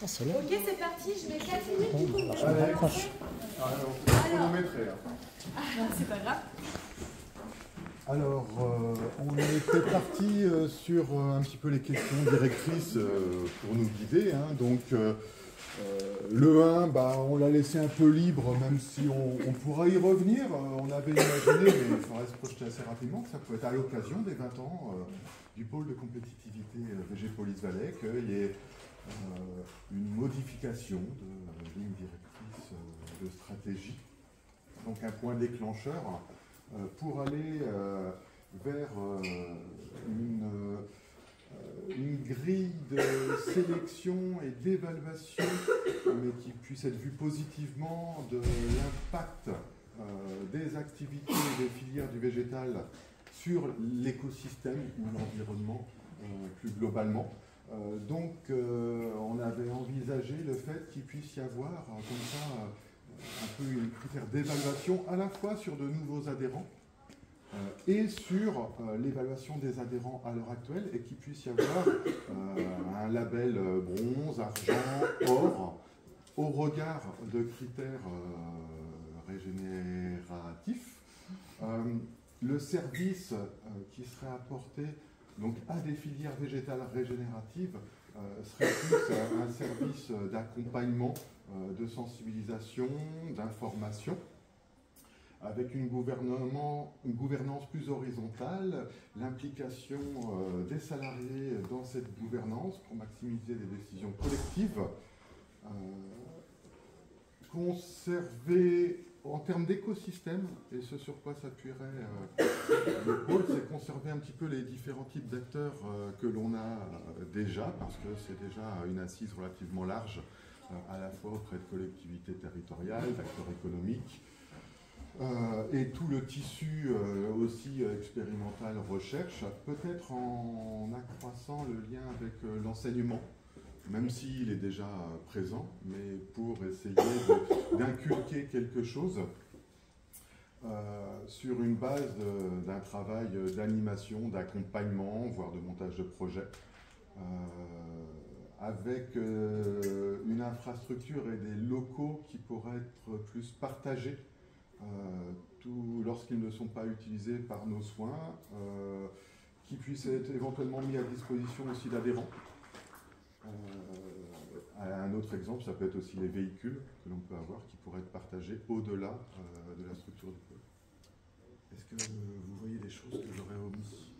Ah, c'est là. Ok, c'est parti, je vais 4 minutes du coup. Je me rapproche. C'est pas grave. Alors, on était parti sur un petit peu les questions directrices pour nous guider. Hein. Donc, le 1, on l'a laissé un peu libre, même si on pourra y revenir. On avait imaginé, mais il faudrait se projeter assez rapidement, que ça pouvait être à l'occasion des 20 ans du pôle de compétitivité VG Police Valais, qu'il y ait une modification de ligne directrice de stratégie. Donc, un point déclencheur pour aller vers une grille de sélection et d'évaluation, mais qui puisse être vue positivement de l'impact des activités et des filières du végétal sur l'écosystème ou l'environnement plus globalement. Donc on avait envisagé le fait qu'il puisse y avoir comme ça un peu un critère d'évaluation à la fois sur de nouveaux adhérents et sur l'évaluation des adhérents à l'heure actuelle, et qu'il puisse y avoir un label bronze, argent, or, au regard de critères régénératifs. Le service qui serait apporté donc, à des filières végétales régénératives serait plus un service d'accompagnement, de sensibilisation, d'information, avec une gouvernance plus horizontale, l'implication des salariés dans cette gouvernance pour maximiser les décisions collectives, conserver en termes d'écosystème, et ce sur quoi s'appuierait le pôle, c'est conserver un petit peu les différents types d'acteurs que l'on a déjà, parce que c'est déjà une assise relativement large, à la fois auprès de collectivités territoriales, d'acteurs économiques, et tout le tissu aussi expérimental recherche, peut-être en accroissant le lien avec l'enseignement, même s'il est déjà présent, mais pour essayer d'inculquer quelque chose sur une base d'un travail d'animation, d'accompagnement, voire de montage de projet, avec une infrastructure et des locaux qui pourraient être plus partagés lorsqu'ils ne sont pas utilisés par nos soins, qui puissent être éventuellement mis à disposition aussi d'adhérents. Un autre exemple, ça peut être aussi les véhicules que l'on peut avoir qui pourraient être partagés au-delà de la structure du pôle. Est-ce que vous voyez des choses que j'aurais omises?